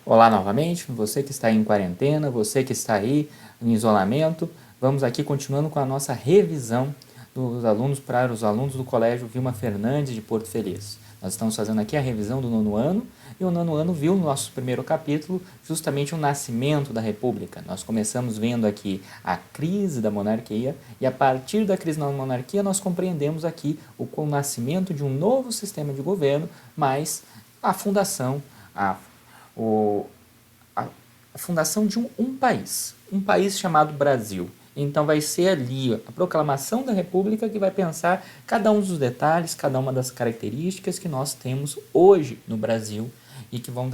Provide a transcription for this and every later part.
Olá novamente, você que está aí em quarentena, você que está aí em isolamento. Vamos aqui continuando com a nossa revisão dos alunos para os alunos do Colégio Vilma Fernandes de Porto Feliz. Nós estamos fazendo aqui a revisão do nono ano e o nono ano viu no nosso primeiro capítulo justamente o nascimento da República. Nós começamos vendo aqui a crise da monarquia e a partir da crise da monarquia nós compreendemos aqui o nascimento de um novo sistema de governo, mas a fundação, o, a fundação de um país chamado Brasil. Então vai ser ali a proclamação da República que vai pensar cada um dos detalhes, cada uma das características que nós temos hoje no Brasil e que vamos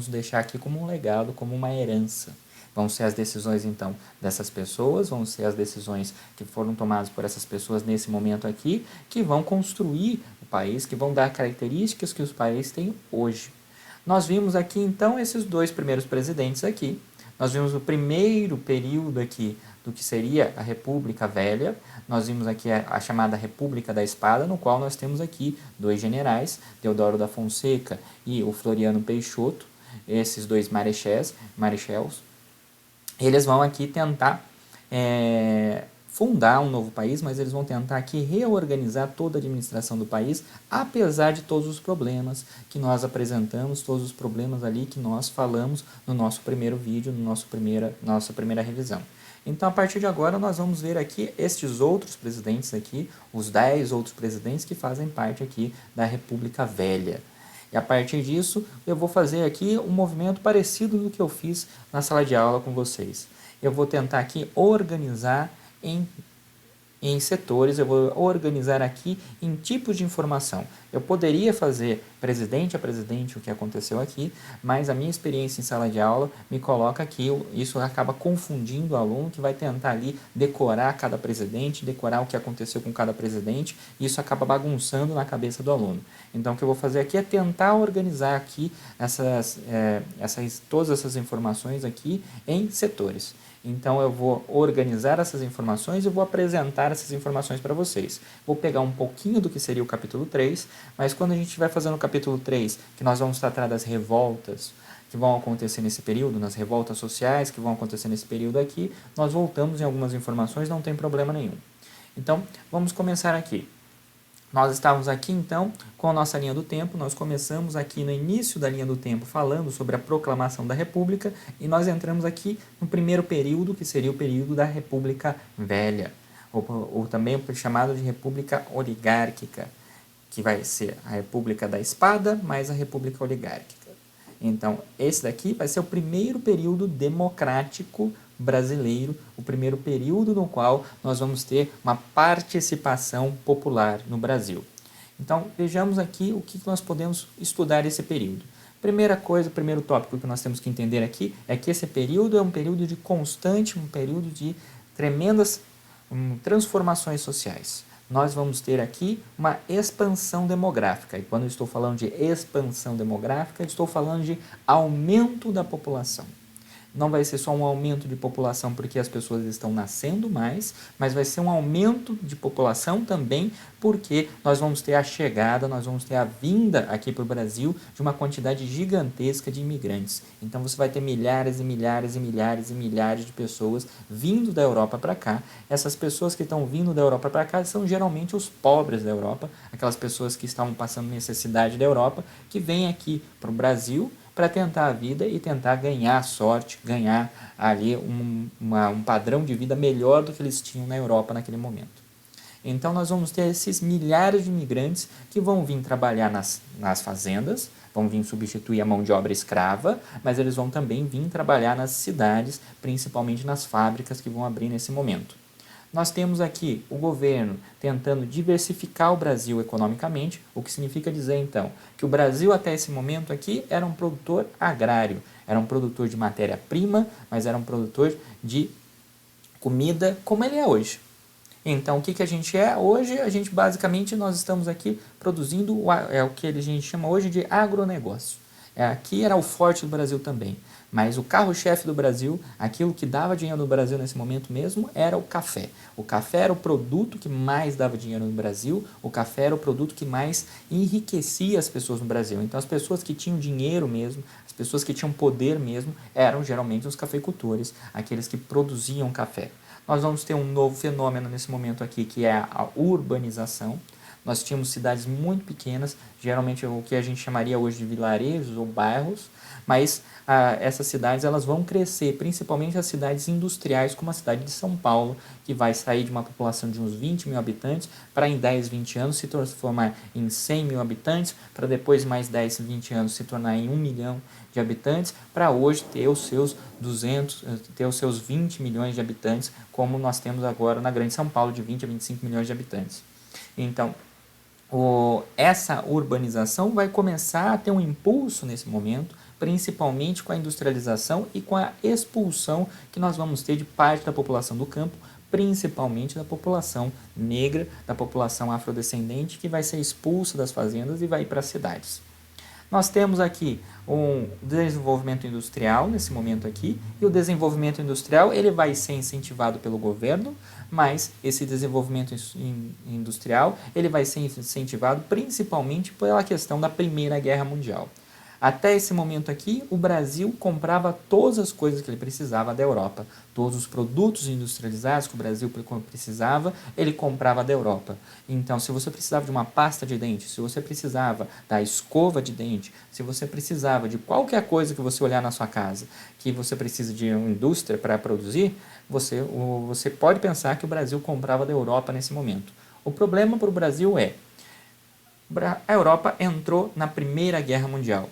deixar aqui como um legado, como uma herança. Vão ser as decisões, então, dessas pessoas, vão ser as decisões que foram tomadas por essas pessoas nesse momento aqui, que vão construir o país, que vão dar características que os países têm hoje. Nós vimos aqui, então, esses dois primeiros presidentes aqui. Nós vimos o primeiro período aqui do que seria a República Velha. Nós vimos aqui a chamada República da Espada, no qual nós temos aqui dois generais, Deodoro da Fonseca e o Floriano Peixoto, esses dois marechais, eles vão aqui tentar fundar um novo país, mas eles vão tentar aqui reorganizar toda a administração do país, apesar de todos os problemas que nós apresentamos, todos os problemas ali que nós falamos no nosso primeiro vídeo, nossa primeira revisão. Então, a partir de agora, nós vamos ver aqui estes outros presidentes aqui, os 10 outros presidentes que fazem parte aqui da República Velha. E a partir disso, eu vou fazer aqui um movimento parecido do que eu fiz na sala de aula com vocês. Eu vou tentar aqui organizar em setores, eu vou organizar aqui em tipos de informação. Eu poderia fazer presidente a presidente o que aconteceu aqui, mas a minha experiência em sala de aula me coloca que isso acaba confundindo o aluno que vai tentar ali decorar cada presidente, decorar o que aconteceu com cada presidente, e isso acaba bagunçando na cabeça do aluno. Então o que eu vou fazer aqui é tentar organizar aqui todas essas informações aqui em setores. Então eu vou organizar essas informações e vou apresentar essas informações para vocês. Vou pegar um pouquinho do que seria o capítulo 3, mas quando a gente estiver fazendo o capítulo 3, que nós vamos tratar das revoltas que vão acontecer nesse período, nas revoltas sociais que vão acontecer nesse período aqui, nós voltamos em algumas informações, não tem problema nenhum. Então, vamos começar aqui. Nós estávamos aqui, então, com a nossa linha do tempo. Nós começamos aqui no início da linha do tempo falando sobre a proclamação da República e nós entramos aqui no primeiro período, que seria o período da República Velha, ou também chamado de República Oligárquica, que vai ser a República da Espada mais a República Oligárquica. Então, esse daqui vai ser o primeiro período democrático brasileiro, o primeiro período no qual nós vamos ter uma participação popular no Brasil. Então, vejamos aqui o que nós podemos estudar esse período. Primeira coisa, primeiro tópico que nós temos que entender aqui é que esse período é um período de constante, um período de tremendas transformações sociais. Nós vamos ter aqui uma expansão demográfica. E quando eu estou falando de expansão demográfica, estou falando de aumento da população. Não vai ser só um aumento de população porque as pessoas estão nascendo mais, mas vai ser um aumento de população também porque nós vamos ter a chegada, nós vamos ter a vinda aqui para o Brasil de uma quantidade gigantesca de imigrantes. Então você vai ter milhares e milhares e milhares e milhares de pessoas vindo da Europa para cá. Essas pessoas que estão vindo da Europa para cá são geralmente os pobres da Europa, aquelas pessoas que estavam passando necessidade da Europa, que vêm aqui para o Brasil para tentar a vida e tentar ganhar sorte, ganhar ali um padrão de vida melhor do que eles tinham na Europa naquele momento. Então nós vamos ter esses milhares de imigrantes que vão vir trabalhar nas fazendas, vão vir substituir a mão de obra escrava, mas eles vão também vir trabalhar nas cidades, principalmente nas fábricas que vão abrir nesse momento. Nós temos aqui o governo tentando diversificar o Brasil economicamente, o que significa dizer, então, que o Brasil até esse momento aqui era um produtor agrário, era um produtor de matéria-prima, mas era um produtor de comida como ele é hoje. Então, o que a gente é hoje? A gente, basicamente, nós estamos aqui produzindo o que a gente chama hoje de agronegócio. aqui era o forte do Brasil também. Mas o carro-chefe do Brasil, aquilo que dava dinheiro no Brasil nesse momento mesmo, era o café. O café era o produto que mais dava dinheiro no Brasil, o café era o produto que mais enriquecia as pessoas no Brasil. Então, as pessoas que tinham dinheiro mesmo, as pessoas que tinham poder mesmo, eram geralmente os cafeicultores, aqueles que produziam café. Nós vamos ter um novo fenômeno nesse momento aqui, que é a urbanização. Nós tínhamos cidades muito pequenas, geralmente o que a gente chamaria hoje de vilarejos ou bairros, mas essas cidades elas vão crescer, principalmente as cidades industriais, como a cidade de São Paulo, que vai sair de uma população de uns 20 mil habitantes para em 10, 20 anos se transformar em 100 mil habitantes, para depois mais 10, 20 anos se tornar em 1 milhão de habitantes, para hoje ter os seus 20 milhões de habitantes, como nós temos agora na Grande São Paulo, de 20 a 25 milhões de habitantes. Então, essa urbanização vai começar a ter um impulso nesse momento, principalmente com a industrialização e com a expulsão que nós vamos ter de parte da população do campo, principalmente da população negra, da população afrodescendente, que vai ser expulsa das fazendas e vai ir para as cidades. Nós temos aqui um desenvolvimento industrial nesse momento aqui, e o desenvolvimento industrial ele vai ser incentivado pelo governo, mas esse desenvolvimento industrial ele vai ser incentivado principalmente pela questão da Primeira Guerra Mundial. Até esse momento aqui, o Brasil comprava todas as coisas que ele precisava da Europa. Todos os produtos industrializados que o Brasil precisava, ele comprava da Europa. Então, se você precisava de uma pasta de dente, se você precisava da escova de dente, se você precisava de qualquer coisa que você olhar na sua casa, que você precisa de uma indústria para produzir, você pode pensar que o Brasil comprava da Europa nesse momento. O problema para o Brasil é, a Europa entrou na Primeira Guerra Mundial.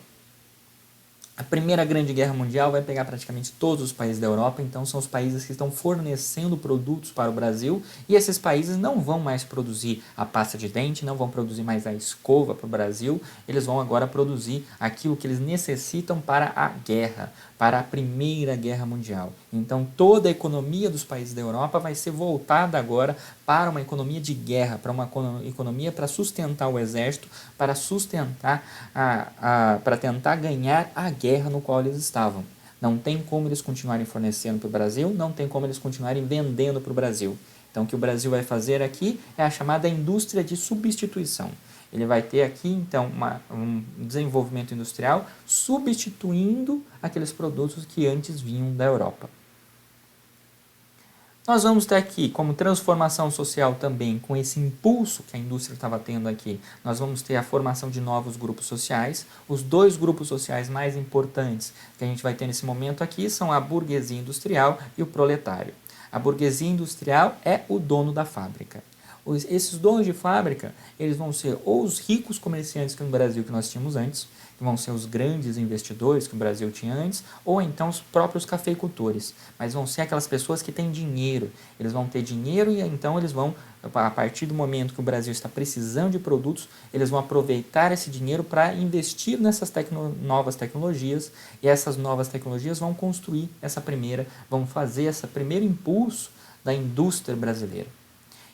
A Primeira Grande Guerra Mundial vai pegar praticamente todos os países da Europa, então são os países que estão fornecendo produtos para o Brasil, e esses países não vão mais produzir a pasta de dente, não vão produzir mais a escova para o Brasil, eles vão agora produzir aquilo que eles necessitam para a guerra, para a Primeira Guerra Mundial. Então toda a economia dos países da Europa vai ser voltada agora para uma economia de guerra, para uma economia para sustentar o exército, para sustentar, para tentar ganhar a guerra no qual eles estavam. Não tem como eles continuarem fornecendo para o Brasil, não tem como eles continuarem vendendo para o Brasil. Então o que o Brasil vai fazer aqui é a chamada indústria de substituição. Ele vai ter aqui, então, um desenvolvimento industrial substituindo aqueles produtos que antes vinham da Europa. Nós vamos ter aqui, como transformação social também, com esse impulso que a indústria estava tendo aqui, nós vamos ter a formação de novos grupos sociais. Os dois grupos sociais mais importantes que a gente vai ter nesse momento aqui são a burguesia industrial e o proletário. A burguesia industrial é o dono da fábrica. Esses donos de fábrica, eles vão ser ou os ricos comerciantes que no Brasil que nós tínhamos antes, que vão ser os grandes investidores que o Brasil tinha antes, ou então os próprios cafeicultores, mas vão ser aquelas pessoas que têm dinheiro, eles vão ter dinheiro e então eles vão, a partir do momento que o Brasil está precisando de produtos, eles vão aproveitar esse dinheiro para investir nessas novas tecnologias, e essas novas tecnologias vão construir vão fazer esse primeiro impulso da indústria brasileira.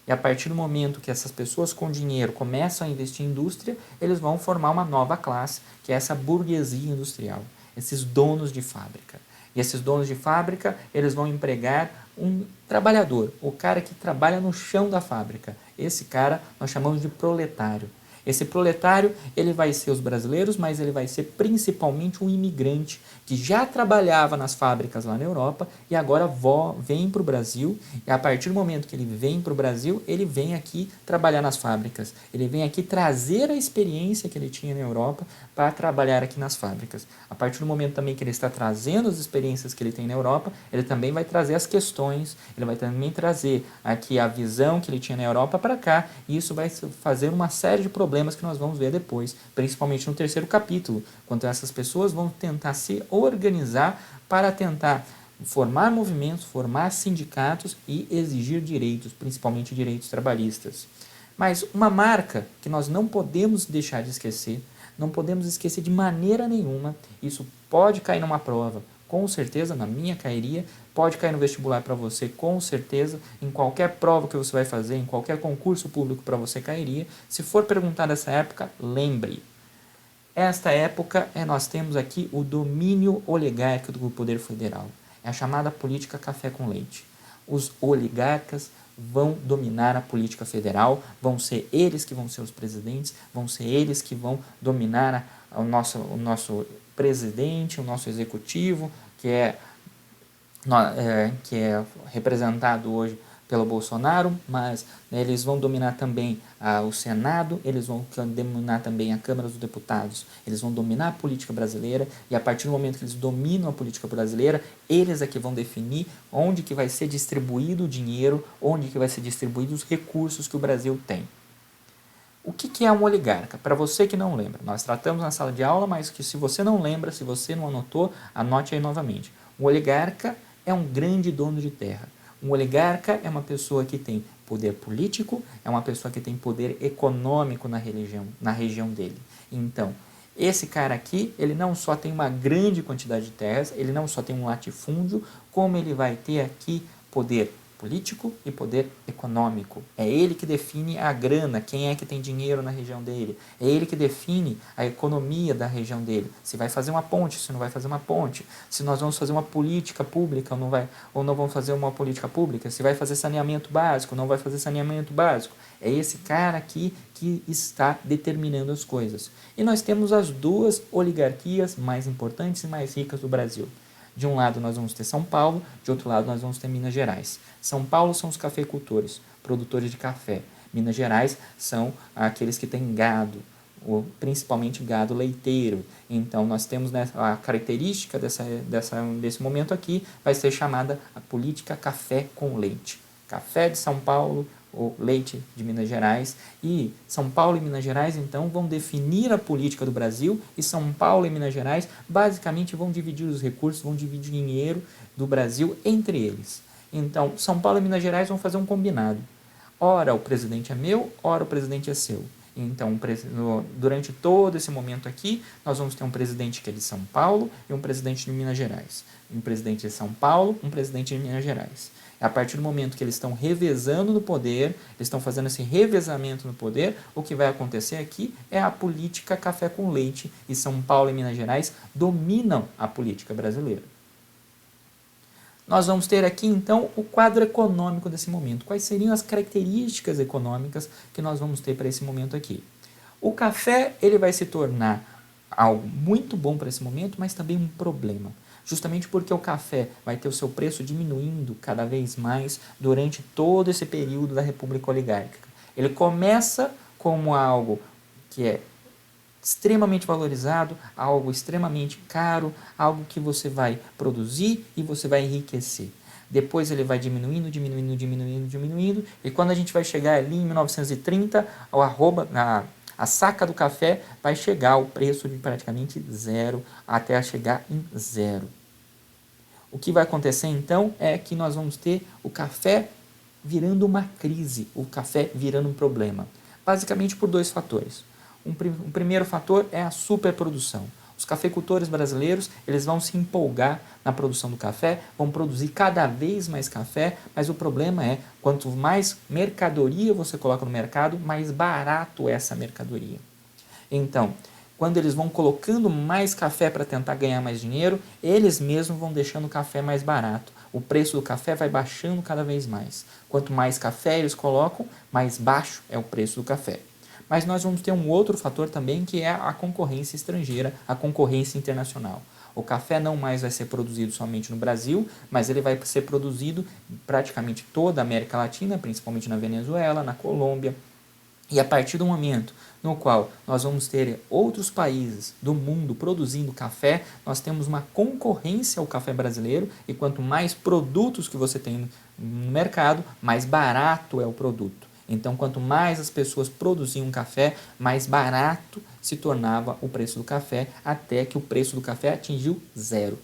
E a partir do momento que essas pessoas com dinheiro começam a investir em indústria, eles vão formar uma nova classe, que é essa burguesia industrial, esses donos de fábrica. E esses donos de fábrica, eles vão empregar um trabalhador, o cara que trabalha no chão da fábrica. Esse cara nós chamamos de proletário. Esse proletário, ele vai ser os brasileiros, mas ele vai ser principalmente um imigrante que já trabalhava nas fábricas lá na Europa e agora vem para o Brasil, e a partir do momento que ele vem para o Brasil, ele vem aqui trabalhar nas fábricas. Ele vem aqui trazer a experiência que ele tinha na Europa para trabalhar aqui nas fábricas. A partir do momento também que ele está trazendo as experiências que ele tem na Europa, ele também vai trazer as questões, ele vai também trazer aqui a visão que ele tinha na Europa para cá, e isso vai fazer uma série de problemas que nós vamos ver depois, principalmente no terceiro capítulo, quando essas pessoas vão tentar se organizar para tentar formar movimentos, formar sindicatos e exigir direitos, principalmente direitos trabalhistas. Mas uma marca que nós não podemos deixar de esquecer, não podemos esquecer de maneira nenhuma, isso pode cair numa prova, com certeza, na minha cairia, pode cair no vestibular para você, com certeza, em qualquer prova que você vai fazer, em qualquer concurso público para você cairia. Se for perguntar dessa época, lembre, Esta época, nós temos aqui o domínio oligárquico do poder federal. É a chamada política café com leite. Os oligarcas vão dominar a política federal, vão ser eles que vão ser os presidentes, vão ser eles que vão dominar o nosso presidente, o nosso executivo, que é representado hoje pelo Bolsonaro, mas eles vão dominar também o Senado, eles vão dominar também a Câmara dos Deputados, eles vão dominar a política brasileira, e a partir do momento que eles dominam a política brasileira, eles é que vão definir onde que vai ser distribuído o dinheiro, onde que vai ser distribuído os recursos que o Brasil tem. O que é um oligarca? Para você que não lembra, nós tratamos na sala de aula, mas que se você não lembra, se você não anotou, anote aí novamente. Um oligarca é um grande dono de terra. Um oligarca é uma pessoa que tem poder político, é uma pessoa que tem poder econômico na região dele. Então, esse cara aqui, ele não só tem uma grande quantidade de terras, ele não só tem um latifúndio, como ele vai ter aqui poder político e poder econômico. É ele que define a grana, quem é que tem dinheiro na região dele. É ele que define a economia da região dele. Se vai fazer uma ponte, se não vai fazer uma ponte. Se nós vamos fazer uma política pública ou não vamos fazer uma política pública. Se vai fazer saneamento básico, não vai fazer saneamento básico. É esse cara aqui que está determinando as coisas. E nós temos as duas oligarquias mais importantes e mais ricas do Brasil. De um lado nós vamos ter São Paulo, de outro lado nós vamos ter Minas Gerais. São Paulo são os cafeicultores, produtores de café. Minas Gerais são aqueles que têm gado, principalmente gado leiteiro. Então nós temos, né, a característica desse momento aqui vai ser chamada a política café com leite. Café de São Paulo, o leite de Minas Gerais, e São Paulo e Minas Gerais então vão definir a política do Brasil, e São Paulo e Minas Gerais basicamente vão dividir os recursos, vão dividir o dinheiro do Brasil entre eles. Então São Paulo e Minas Gerais vão fazer um combinado, ora o presidente é meu, ora o presidente é seu. Então, durante todo esse momento aqui, nós vamos ter um presidente que é de São Paulo e um presidente de Minas Gerais. Um presidente de São Paulo, um presidente de Minas Gerais. A partir do momento que eles estão revezando no poder, eles estão fazendo esse revezamento no poder, o que vai acontecer aqui é a política café com leite, e São Paulo e Minas Gerais dominam a política brasileira. Nós vamos ter aqui, então, o quadro econômico desse momento. Quais seriam as características econômicas que nós vamos ter para esse momento aqui? O café ele vai se tornar algo muito bom para esse momento, mas também um problema. Justamente porque o café vai ter o seu preço diminuindo cada vez mais durante todo esse período da República Oligárquica. Ele começa como algo que é extremamente valorizado, algo extremamente caro, algo que você vai produzir e você vai enriquecer. Depois ele vai diminuindo, e quando a gente vai chegar ali em 1930, a saca do café vai chegar ao preço de praticamente zero, até chegar em zero. O que vai acontecer então é que nós vamos ter o café virando uma crise, o café virando um problema. Basicamente por dois fatores. O primeiro fator é a superprodução. Os cafeicultores brasileiros eles vão se empolgar na produção do café, vão produzir cada vez mais café, mas o problema é, quanto mais mercadoria você coloca no mercado, mais barato é essa mercadoria. Então, quando eles vão colocando mais café para tentar ganhar mais dinheiro, eles mesmos vão deixando o café mais barato. O preço do café vai baixando cada vez mais. Quanto mais café eles colocam, mais baixo é o preço do café. Mas nós vamos ter um outro fator também, que é a concorrência estrangeira, a concorrência internacional. O café não mais vai ser produzido somente no Brasil, mas ele vai ser produzido em praticamente toda a América Latina, principalmente na Venezuela, na Colômbia. E a partir do momento no qual nós vamos ter outros países do mundo produzindo café, nós temos uma concorrência ao café brasileiro, e quanto mais produtos que você tem no mercado, mais barato é o produto. Então, quanto mais as pessoas produziam café, mais barato se tornava o preço do café, até que o preço do café atingiu zero.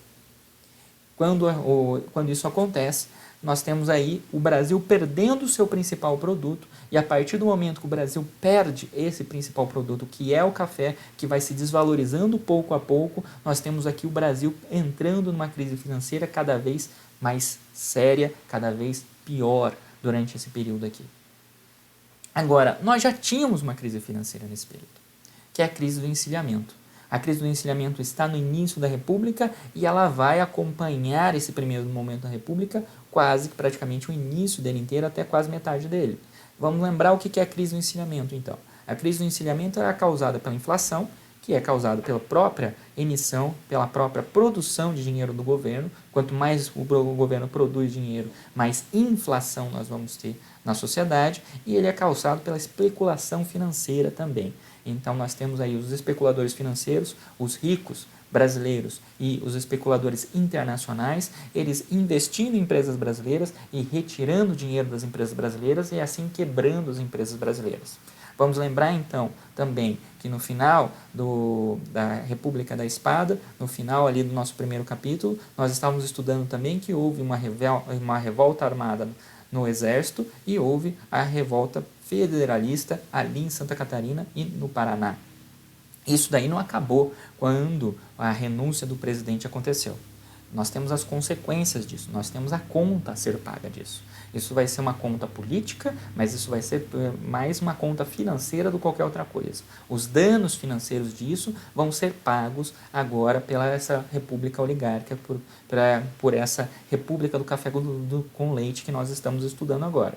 Quando isso acontece, nós temos aí o Brasil perdendo o seu principal produto, e a partir do momento que o Brasil perde esse principal produto, que é o café, que vai se desvalorizando pouco a pouco, nós temos aqui o Brasil entrando numa crise financeira cada vez mais séria, cada vez pior durante esse período aqui. Agora, nós já tínhamos uma crise financeira nesse período, que é a crise do encilhamento. A crise do encilhamento está no início da República e ela vai acompanhar esse primeiro momento da República, quase que praticamente o início dele inteiro, até quase metade dele. Vamos lembrar o que é a crise do encilhamento, então. A crise do encilhamento era causada pela inflação, que é causada pela própria emissão, pela própria produção de dinheiro do governo. Quanto mais o governo produz dinheiro, mais inflação nós vamos ter na sociedade, e ele é causado pela especulação financeira também. Então nós temos aí os especuladores financeiros, os ricos brasileiros e os especuladores internacionais, eles investindo em empresas brasileiras e retirando dinheiro das empresas brasileiras e assim quebrando as empresas brasileiras. Vamos lembrar então também que no final da República da Espada, no final ali do nosso primeiro capítulo, nós estávamos estudando também que houve uma revolta armada no Exército e houve a revolta federalista ali em Santa Catarina e no Paraná. Isso daí não acabou quando a renúncia do presidente aconteceu. Nós temos as consequências disso, nós temos a conta a ser paga disso. Isso vai ser uma conta política, mas isso vai ser mais uma conta financeira do que qualquer outra coisa. Os danos financeiros disso vão ser pagos agora pela essa república oligárquica, por essa república do café com leite que nós estamos estudando agora.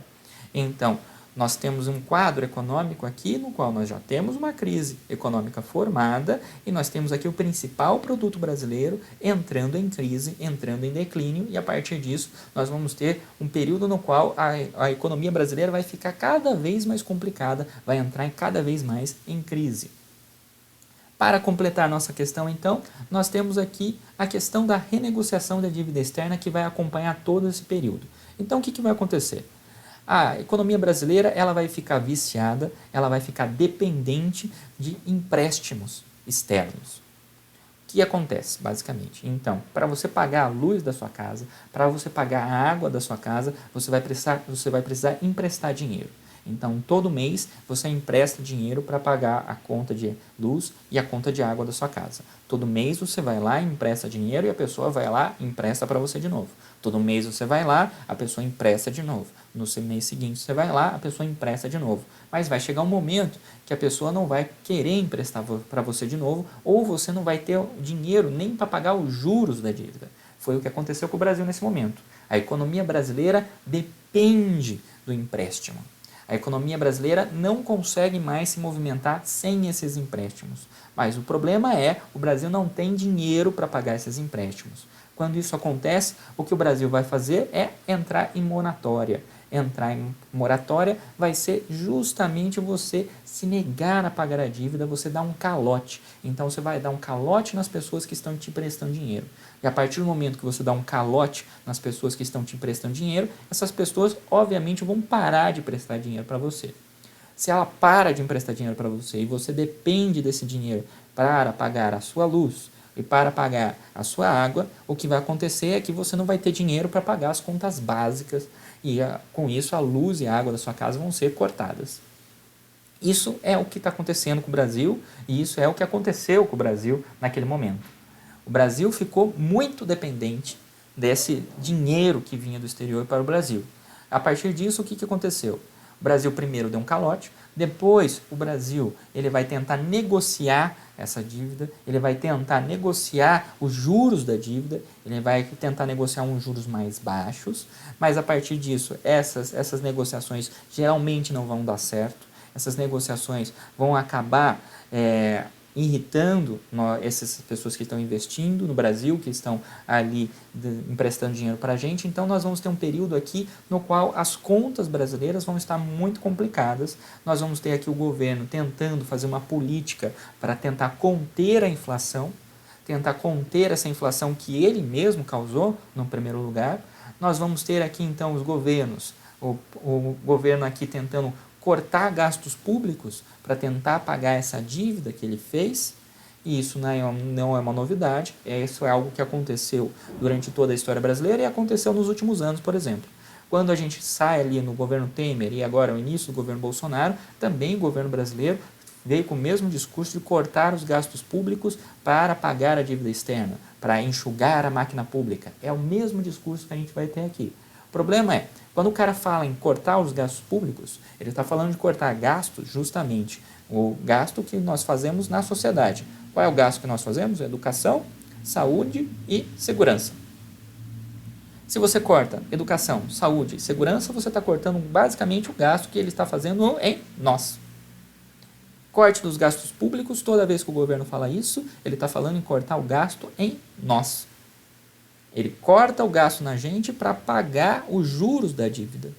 Então, nós temos um quadro econômico aqui no qual nós já temos uma crise econômica formada e nós temos aqui o principal produto brasileiro entrando em crise, entrando em declínio, e a partir disso nós vamos ter um período no qual a economia brasileira vai ficar cada vez mais complicada, vai entrar cada vez mais em crise. Para completar nossa questão, então, nós temos aqui a questão da renegociação da dívida externa que vai acompanhar todo esse período. Então, o que vai acontecer? A economia brasileira ela vai ficar viciada, ela vai ficar dependente de empréstimos externos. O que acontece, basicamente? Então, para você pagar a luz da sua casa, para você pagar a água da sua casa, você vai precisar emprestar dinheiro. Então, todo mês você empresta dinheiro para pagar a conta de luz e a conta de água da sua casa. Todo mês você vai lá e empresta dinheiro e a pessoa vai lá e empresta para você de novo. Todo mês você vai lá, a pessoa empresta de novo. No mês seguinte você vai lá, a pessoa empresta de novo. Mas vai chegar um momento que a pessoa não vai querer emprestar para você de novo, ou você não vai ter dinheiro nem para pagar os juros da dívida. Foi o que aconteceu com o Brasil nesse momento. A economia brasileira depende do empréstimo. A economia brasileira não consegue mais se movimentar sem esses empréstimos. Mas o problema é, o Brasil não tem dinheiro para pagar esses empréstimos. Quando isso acontece, o que o Brasil vai fazer é entrar em moratória. Entrar em moratória vai ser justamente você se negar a pagar a dívida, você dá um calote. Então você vai dar um calote nas pessoas que estão te emprestando dinheiro. E a partir do momento que você dá um calote nas pessoas que estão te emprestando dinheiro, essas pessoas obviamente vão parar de prestar dinheiro para você. Se ela para de emprestar dinheiro para você e você depende desse dinheiro para pagar a sua luz e para pagar a sua água, o que vai acontecer é que você não vai ter dinheiro para pagar as contas básicas e com isso a luz e a água da sua casa vão ser cortadas. Isso é o que está acontecendo com o Brasil e isso é o que aconteceu com o Brasil naquele momento. O Brasil ficou muito dependente desse dinheiro que vinha do exterior para o Brasil. A partir disso, o que aconteceu? O Brasil primeiro deu um calote, depois o Brasil ele vai tentar negociar essa dívida, ele vai tentar negociar os juros da dívida, ele vai tentar negociar uns juros mais baixos, mas a partir disso essas negociações geralmente não vão dar certo, essas negociações vão acabar irritando essas pessoas que estão investindo no Brasil, que estão ali emprestando dinheiro para a gente. Então nós vamos ter um período aqui no qual as contas brasileiras vão estar muito complicadas. Nós vamos ter aqui o governo tentando fazer uma política para tentar conter a inflação, tentar conter essa inflação que ele mesmo causou no primeiro lugar. Nós vamos ter aqui então os governos, o governo aqui tentando cortar gastos públicos para tentar pagar essa dívida que ele fez, e isso não é uma novidade, isso é algo que aconteceu durante toda a história brasileira e aconteceu nos últimos anos, por exemplo. Quando a gente sai ali no governo Temer e agora o início do governo Bolsonaro, também o governo brasileiro veio com o mesmo discurso de cortar os gastos públicos para pagar a dívida externa, para enxugar a máquina pública. É o mesmo discurso que a gente vai ter aqui. O problema é, quando o cara fala em cortar os gastos públicos, ele está falando de cortar gastos justamente, o gasto que nós fazemos na sociedade. Qual é o gasto que nós fazemos? Educação, saúde e segurança. Se você corta educação, saúde e segurança, você está cortando basicamente o gasto que ele está fazendo em nós. Corte dos gastos públicos, toda vez que o governo fala isso, ele está falando em cortar o gasto em nós. Ele corta o gasto na gente para pagar os juros da dívida.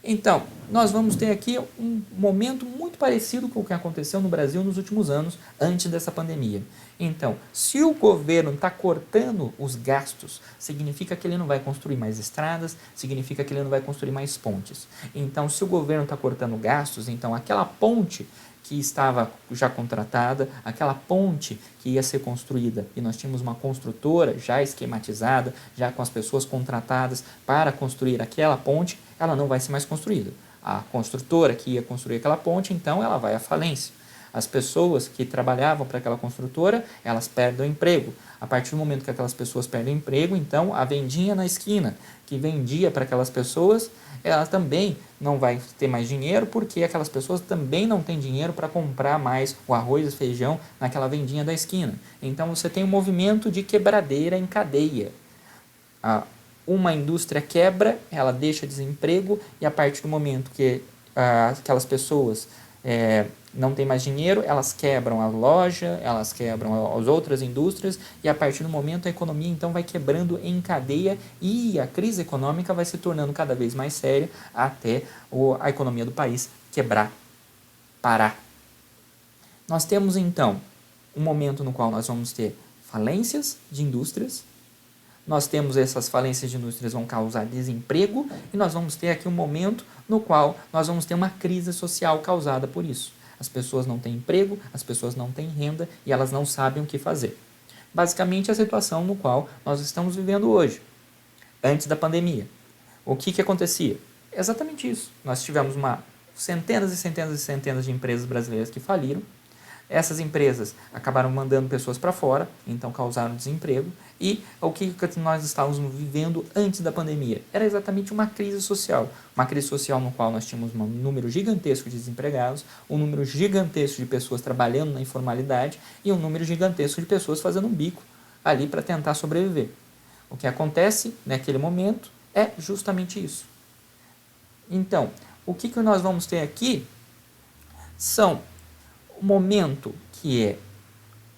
Então, nós vamos ter aqui um momento muito parecido com o que aconteceu no Brasil nos últimos anos, antes dessa pandemia. Então, se o governo está cortando os gastos, significa que ele não vai construir mais estradas, significa que ele não vai construir mais pontes. Então, se o governo está cortando gastos, então aquela ponte que estava já contratada, aquela ponte que ia ser construída, e nós tínhamos uma construtora já esquematizada, já com as pessoas contratadas para construir aquela ponte, ela não vai ser mais construída. A construtora que ia construir aquela ponte, então, ela vai à falência. As pessoas que trabalhavam para aquela construtora, elas perdem o emprego. A partir do momento que aquelas pessoas perdem o emprego, então, a vendinha na esquina, que vendia para aquelas pessoas, ela também não vai ter mais dinheiro, porque aquelas pessoas também não têm dinheiro para comprar mais o arroz e feijão naquela vendinha da esquina. Então, você tem um movimento de quebradeira em cadeia. Uma indústria quebra, ela deixa desemprego, e a partir do momento que aquelas pessoas não têm mais dinheiro, elas quebram a loja, elas quebram as outras indústrias, e a partir do momento a economia então vai quebrando em cadeia, e a crise econômica vai se tornando cada vez mais séria até a economia do país quebrar, parar. Nós temos então um momento no qual nós vamos ter falências de indústrias. Nós temos essas falências de indústrias vão causar desemprego, e nós vamos ter aqui um momento no qual nós vamos ter uma crise social causada por isso. As pessoas não têm emprego, as pessoas não têm renda e elas não sabem o que fazer. Basicamente a situação no qual nós estamos vivendo hoje, antes da pandemia. O que acontecia? Exatamente isso. Nós tivemos centenas e centenas e centenas de empresas brasileiras que faliram. Essas empresas acabaram mandando pessoas para fora, então causaram desemprego. E o que nós estávamos vivendo antes da pandemia? Era exatamente uma crise social. Uma crise social no qual nós tínhamos um número gigantesco de desempregados, um número gigantesco de pessoas trabalhando na informalidade e um número gigantesco de pessoas fazendo um bico ali para tentar sobreviver. O que acontece naquele momento é justamente isso. Então, o que nós vamos ter aqui são um momento que é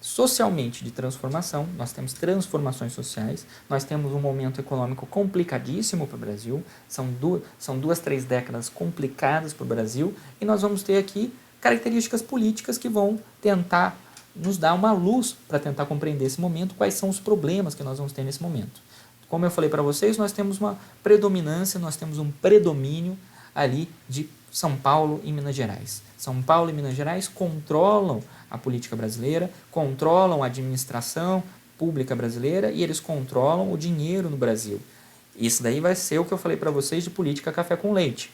socialmente de transformação. Nós temos transformações sociais, nós temos um momento econômico complicadíssimo para o Brasil, são duas, 3 décadas complicadas para o Brasil, e nós vamos ter aqui características políticas que vão tentar nos dar uma luz para tentar compreender esse momento, quais são os problemas que nós vamos ter nesse momento. Como eu falei para vocês, nós temos uma predominância, nós temos um predomínio ali de São Paulo e Minas Gerais. São Paulo e Minas Gerais controlam a política brasileira, controlam a administração pública brasileira e eles controlam o dinheiro no Brasil. Isso daí vai ser o que eu falei para vocês de política café com leite.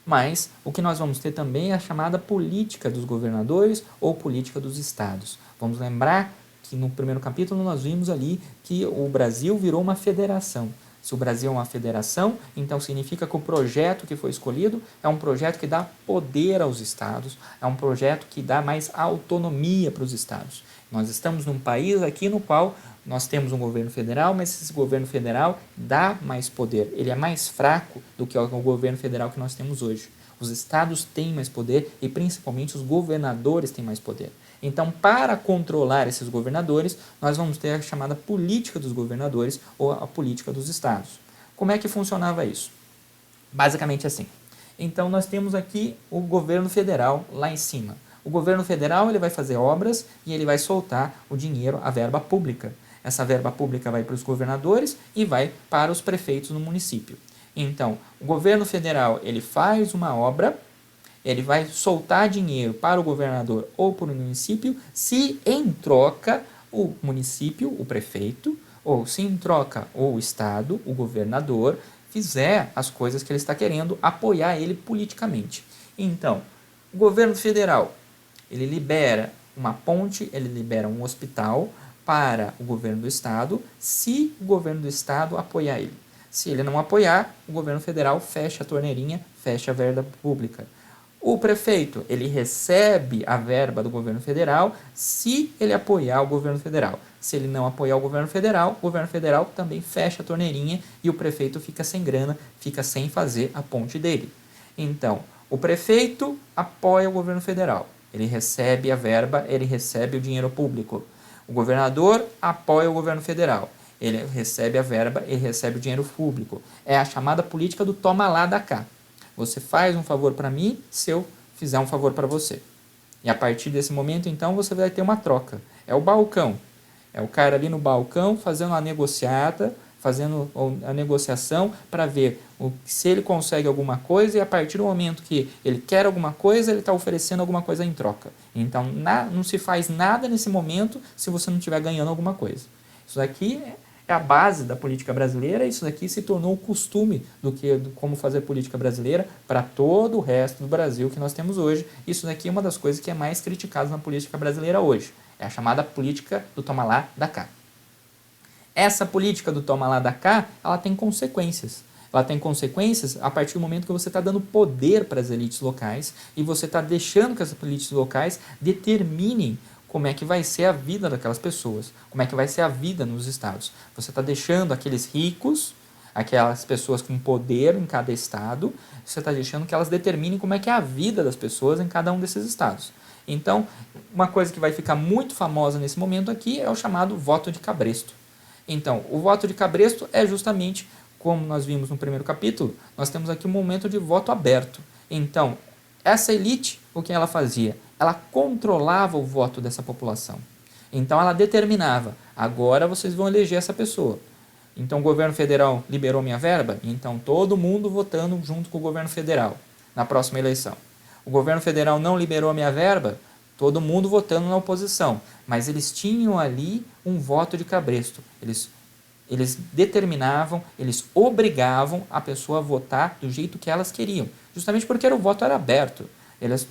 Mas o que nós vamos ter também é a chamada política dos governadores ou política dos estados. Vamos lembrar que no primeiro capítulo nós vimos ali que o Brasil virou uma federação. Se o Brasil é uma federação, então significa que o projeto que foi escolhido é um projeto que dá poder aos estados, é um projeto que dá mais autonomia para os estados. Nós estamos num país aqui no qual nós temos um governo federal, mas esse governo federal dá mais poder. Ele é mais fraco do que o governo federal que nós temos hoje. Os estados têm mais poder e principalmente os governadores têm mais poder. Então, para controlar esses governadores, nós vamos ter a chamada política dos governadores ou a política dos estados. Como é que funcionava isso? Basicamente assim. Então, nós temos aqui o governo federal lá em cima. O governo federal ele vai fazer obras e ele vai soltar o dinheiro, a verba pública. Essa verba pública vai para os governadores e vai para os prefeitos no município. Então, o governo federal ele faz uma obra, ele vai soltar dinheiro para o governador ou para o município, se em troca o município, o prefeito, ou se em troca o estado, o governador, fizer as coisas que ele está querendo, apoiar ele politicamente. Então, o governo federal, ele libera uma ponte, ele libera um hospital para o governo do estado, se o governo do estado apoiar ele. Se ele não apoiar, o governo federal fecha a torneirinha, fecha a verba pública. O prefeito, ele recebe a verba do governo federal se ele apoiar o governo federal. Se ele não apoiar o governo federal também fecha a torneirinha e o prefeito fica sem grana, fica sem fazer a ponte dele. Então, o prefeito apoia o governo federal. Ele recebe a verba, ele recebe o dinheiro público. O governador apoia o governo federal. Ele recebe a verba, ele recebe o dinheiro público. É a chamada política do toma lá, dá cá. Você faz um favor para mim, se eu fizer um favor para você. E a partir desse momento, então, você vai ter uma troca. É o balcão. É o cara ali no balcão fazendo a negociata, fazendo a negociação para ver se ele consegue alguma coisa e a partir do momento que ele quer alguma coisa, ele está oferecendo alguma coisa em troca. Então, não se faz nada nesse momento se você não estiver ganhando alguma coisa. Isso daqui é a base da política brasileira, isso daqui se tornou o costume do como fazer política brasileira para todo o resto do Brasil que nós temos hoje. Isso daqui é uma das coisas que é mais criticada na política brasileira hoje. É a chamada política do toma lá, dá cá. Essa política do toma lá, dá cá, ela tem consequências. Ela tem consequências a partir do momento que você está dando poder para as elites locais e você está deixando que as elites locais determinem como é que vai ser a vida daquelas pessoas, como é que vai ser a vida nos estados. Você está deixando aqueles ricos, aquelas pessoas com poder em cada estado, você está deixando que elas determinem como é que é a vida das pessoas em cada um desses estados. Então, uma coisa que vai ficar muito famosa nesse momento aqui é o chamado voto de cabresto. Então, o voto de cabresto é justamente, como nós vimos no primeiro capítulo, nós temos aqui um momento de voto aberto. Então, essa elite, o que ela fazia? Ela controlava o voto dessa população. Então, ela determinava, agora vocês vão eleger essa pessoa. Então, o governo federal liberou minha verba, então todo mundo votando junto com o governo federal na próxima eleição. O governo federal não liberou a minha verba, todo mundo votando na oposição. Mas eles tinham ali um voto de cabresto. Eles determinavam, eles obrigavam a pessoa a votar do jeito que elas queriam. Justamente porque o voto era aberto.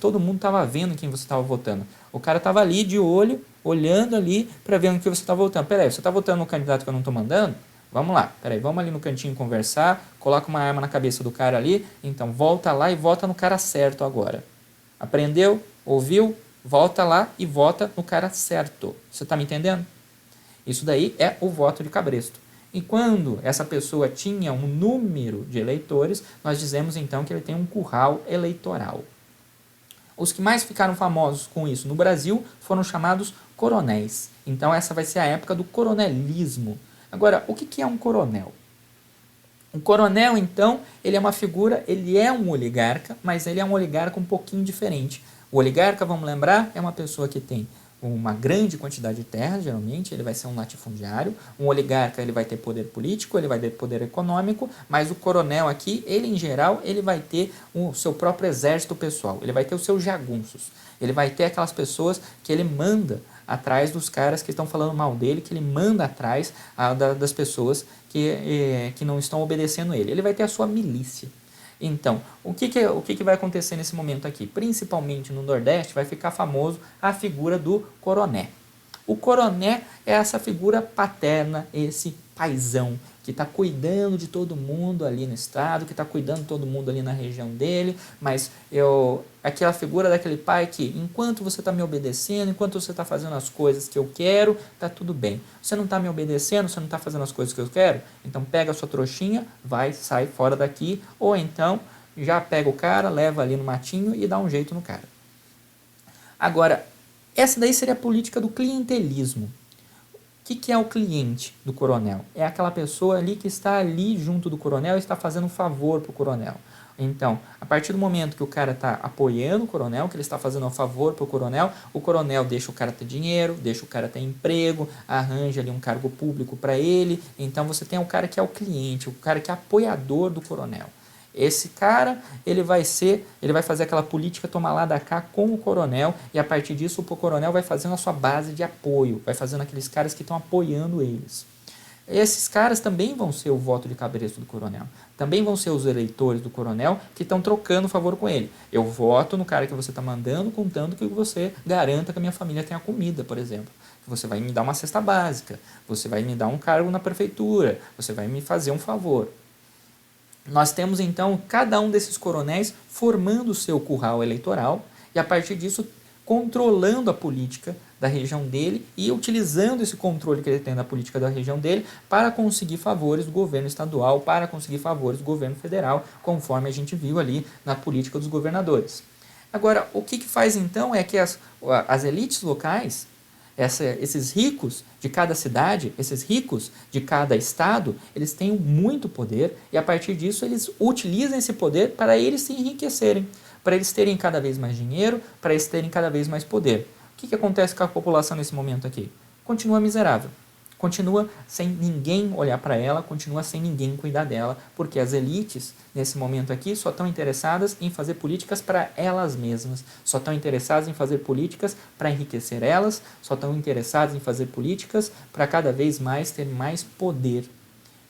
Todo mundo estava vendo quem você estava votando. O cara estava ali de olho, olhando ali para ver no que você está votando. Peraí, você está votando no candidato que eu não estou mandando? Vamos lá, peraí, vamos ali no cantinho conversar, coloca uma arma na cabeça do cara ali, então volta lá e vota no cara certo agora. Aprendeu? Ouviu? Volta lá e vota no cara certo. Você está me entendendo? Isso daí é o voto de cabresto. E quando essa pessoa tinha um número de eleitores, nós dizemos então que ele tem um curral eleitoral. Os que mais ficaram famosos com isso no Brasil foram chamados coronéis. Então essa vai ser a época do coronelismo. Agora, o que é um coronel? Um coronel, então, ele é uma figura, ele é um oligarca, mas ele é um oligarca um pouquinho diferente. O oligarca, vamos lembrar, é uma pessoa que tem uma grande quantidade de terra, geralmente, ele vai ser um latifundiário. Um oligarca, ele vai ter poder político, ele vai ter poder econômico, mas o coronel aqui, ele em geral, ele vai ter o seu próprio exército pessoal, ele vai ter os seus jagunços, ele vai ter aquelas pessoas que ele manda atrás dos caras que estão falando mal dele, que ele manda atrás das pessoas que não estão obedecendo ele. Ele vai ter a sua milícia. Então, o que vai acontecer nesse momento aqui? Principalmente no Nordeste, vai ficar famoso a figura do coroné. O coroné é essa figura paterna, esse paizão, que está cuidando de todo mundo ali no estado, que está cuidando de todo mundo ali na região dele, mas aquela figura daquele pai que, enquanto você está me obedecendo, enquanto você está fazendo as coisas que eu quero, está tudo bem. Você não está me obedecendo, você não está fazendo as coisas que eu quero, então pega a sua trouxinha, sai fora daqui, ou então já pega o cara, leva ali no matinho e dá um jeito no cara. Agora, essa daí seria a política do clientelismo. O que é o cliente do coronel? É aquela pessoa ali que está ali junto do coronel e está fazendo um favor para o coronel. Então, a partir do momento que o cara está apoiando o coronel, que ele está fazendo um favor para o coronel deixa o cara ter dinheiro, deixa o cara ter emprego, arranja ali um cargo público para ele. Então, você tem o cara que é o cliente, o cara que é apoiador do coronel. Esse cara, ele vai fazer aquela política tomar lá da cá com o coronel e a partir disso o coronel vai fazendo a sua base de apoio, vai fazendo aqueles caras que estão apoiando eles. Esses caras também vão ser o voto de cabresto do coronel, também vão ser os eleitores do coronel que estão trocando favor com ele. Eu voto no cara que você está mandando, contanto que você garanta que a minha família tenha comida, por exemplo. Você vai me dar uma cesta básica, você vai me dar um cargo na prefeitura, você vai me fazer um favor. Nós temos então cada um desses coronéis formando o seu curral eleitoral e a partir disso controlando a política da região dele e utilizando esse controle que ele tem da política da região dele para conseguir favores do governo estadual, para conseguir favores do governo federal, conforme a gente viu ali na política dos governadores. Agora, o que faz então é que as elites locais, esses ricos de cada cidade, esses ricos de cada estado, eles têm muito poder e a partir disso eles utilizam esse poder para eles se enriquecerem, para eles terem cada vez mais dinheiro, para eles terem cada vez mais poder. O que acontece com a população nesse momento aqui? Continua miserável. Continua sem ninguém olhar para ela, continua sem ninguém cuidar dela, porque as elites, nesse momento aqui, só estão interessadas em fazer políticas para elas mesmas, só estão interessadas em fazer políticas para enriquecer elas, só estão interessadas em fazer políticas para cada vez mais ter mais poder.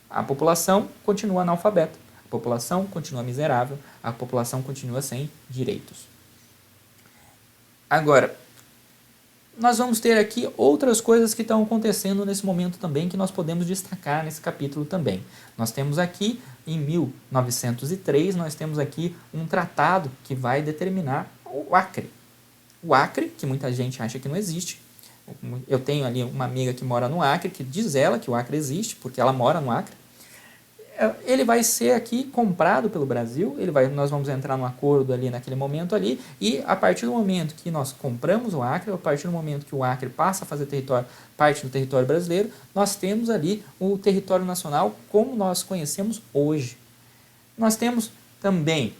A população continua analfabeta, a população continua miserável, a população continua sem direitos. Agora, nós vamos ter aqui outras coisas que estão acontecendo nesse momento também, que nós podemos destacar nesse capítulo também. Nós temos aqui, em 1903, nós temos aqui um tratado que vai determinar o Acre. O Acre, que muita gente acha que não existe. Eu tenho ali uma amiga que mora no Acre, que diz ela que o Acre existe, porque ela mora no Acre. Ele vai ser aqui comprado pelo Brasil, nós vamos entrar num acordo ali naquele momento ali, e a partir do momento que nós compramos o Acre, a partir do momento que o Acre passa a fazer parte do território brasileiro, nós temos ali o território nacional como nós conhecemos hoje. Nós temos também,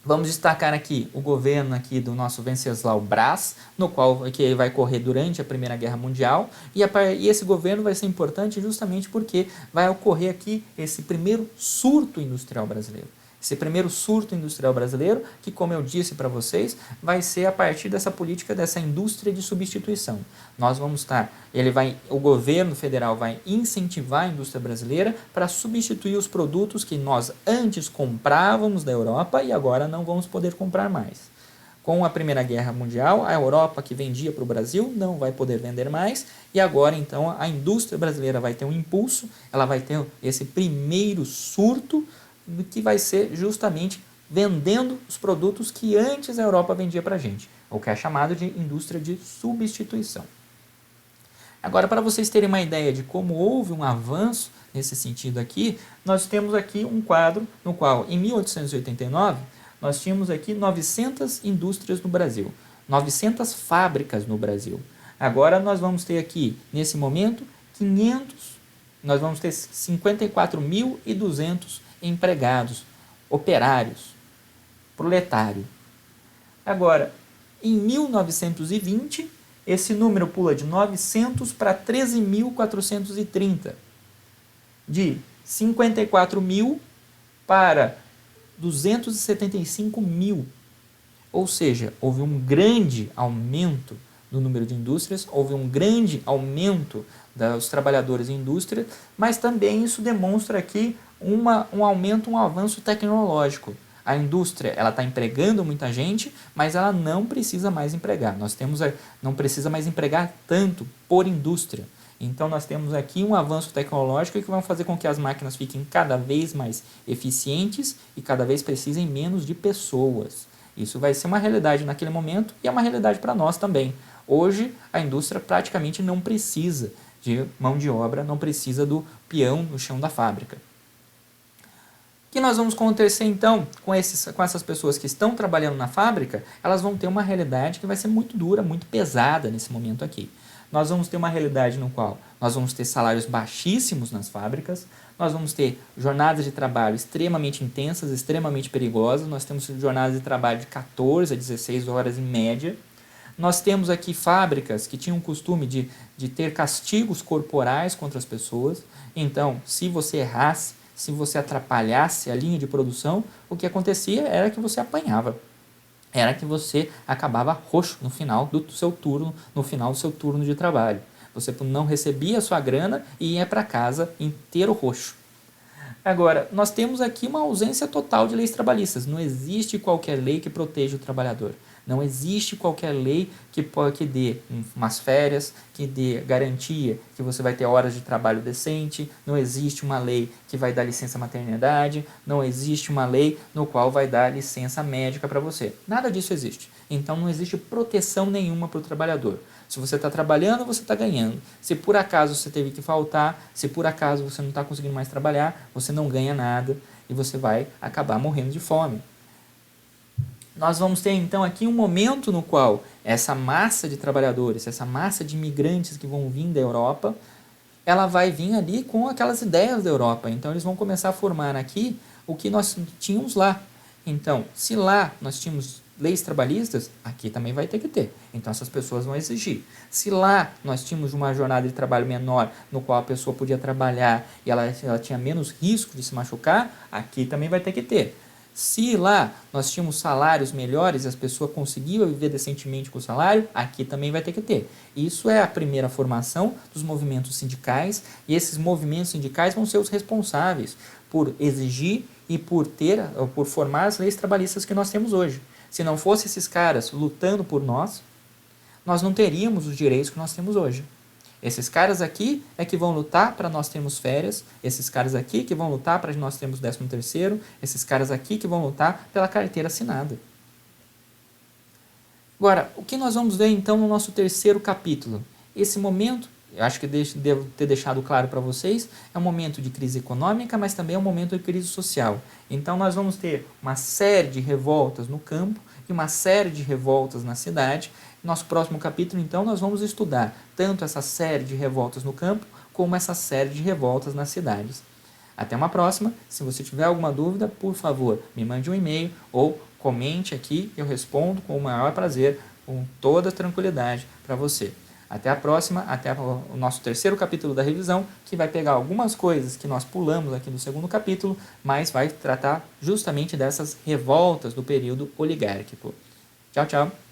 vamos destacar aqui o governo aqui do nosso Venceslau Braz, que vai correr durante a Primeira Guerra Mundial, e esse governo vai ser importante justamente porque vai ocorrer aqui esse primeiro surto industrial brasileiro. Esse primeiro surto industrial brasileiro, que como eu disse para vocês, vai ser a partir dessa política, dessa indústria de substituição. Nós vamos estar, o governo federal vai incentivar a indústria brasileira para substituir os produtos que nós antes comprávamos da Europa e agora não vamos poder comprar mais. Com a Primeira Guerra Mundial, a Europa que vendia para o Brasil não vai poder vender mais e agora então a indústria brasileira vai ter um impulso, ela vai ter esse primeiro surto que vai ser justamente vendendo os produtos que antes a Europa vendia para a gente, o que é chamado de indústria de substituição. Agora, para vocês terem uma ideia de como houve um avanço nesse sentido aqui, nós temos aqui um quadro no qual, em 1889, nós tínhamos aqui 900 indústrias no Brasil, 900 fábricas no Brasil. Agora nós vamos ter aqui, nesse momento, nós vamos ter 54.200 empregados, operários, proletário. Agora, em 1920, esse número pula de 900 para 13.430, de 54.000 para 275.000. Ou seja, houve um grande aumento no número de indústrias, houve um grande aumento dos trabalhadores em indústria, mas também isso demonstra aqui um aumento, um avanço tecnológico. A indústria está empregando muita gente, mas ela não precisa mais empregar. Não precisa mais empregar tanto por indústria. Então nós temos aqui um avanço tecnológico que vai fazer com que as máquinas fiquem cada vez mais eficientes e cada vez precisem menos de pessoas. Isso vai ser uma realidade naquele momento e é uma realidade para nós também. Hoje a indústria praticamente não precisa de mão de obra, não precisa do peão no chão da fábrica. O que nós vamos acontecer então com essas pessoas que estão trabalhando na fábrica? Elas vão ter uma realidade que vai ser muito dura, muito pesada nesse momento aqui. Nós vamos ter uma realidade no qual nós vamos ter salários baixíssimos nas fábricas, nós vamos ter jornadas de trabalho extremamente intensas, extremamente perigosas, nós temos jornadas de trabalho de 14 a 16 horas em média. Nós temos aqui fábricas que tinham o costume de ter castigos corporais contra as pessoas. Então, se você errasse, se você atrapalhasse a linha de produção, o que acontecia era que você apanhava. Era que você acabava roxo no final do seu turno de trabalho. Você não recebia a sua grana e ia para casa inteiro roxo. Agora, nós temos aqui uma ausência total de leis trabalhistas. Não existe qualquer lei que proteja o trabalhador. Não existe qualquer lei que dê umas férias, que dê garantia que você vai ter horas de trabalho decente, não existe uma lei que vai dar licença maternidade, não existe uma lei no qual vai dar licença médica para você. Nada disso existe. Então não existe proteção nenhuma para o trabalhador. Se você está trabalhando, você está ganhando. Se por acaso você teve que faltar, se por acaso você não está conseguindo mais trabalhar, você não ganha nada e você vai acabar morrendo de fome. Nós vamos ter então aqui um momento no qual essa massa de trabalhadores, essa massa de imigrantes que vão vir da Europa, ela vai vir ali com aquelas ideias da Europa. Então eles vão começar a formar aqui o que nós tínhamos lá. Então, se lá nós tínhamos leis trabalhistas, aqui também vai ter que ter. Então essas pessoas vão exigir. Se lá nós tínhamos uma jornada de trabalho menor, no qual a pessoa podia trabalhar e ela tinha menos risco de se machucar, aqui também vai ter que ter. Se lá nós tínhamos salários melhores e as pessoas conseguiam viver decentemente com o salário, aqui também vai ter que ter. Isso é a primeira formação dos movimentos sindicais, e esses movimentos sindicais vão ser os responsáveis por exigir e por formar as leis trabalhistas que nós temos hoje. Se não fossem esses caras lutando por nós, nós não teríamos os direitos que nós temos hoje. Esses caras aqui é que vão lutar para nós termos férias, esses caras aqui que vão lutar para nós termos 13º, esses caras aqui que vão lutar pela carteira assinada. Agora, o que nós vamos ver então no nosso terceiro capítulo? Esse momento, eu acho que devo ter deixado claro para vocês, é um momento de crise econômica, mas também é um momento de crise social. Então nós vamos ter uma série de revoltas no campo e uma série de revoltas na cidade. Nosso próximo capítulo, então, nós vamos estudar tanto essa série de revoltas no campo, como essa série de revoltas nas cidades. Até uma próxima. Se você tiver alguma dúvida, por favor, me mande um e-mail ou comente aqui, eu respondo com o maior prazer, com toda a tranquilidade para você. Até a próxima, até o nosso terceiro capítulo da revisão, que vai pegar algumas coisas que nós pulamos aqui no segundo capítulo, mas vai tratar justamente dessas revoltas do período oligárquico. Tchau, tchau!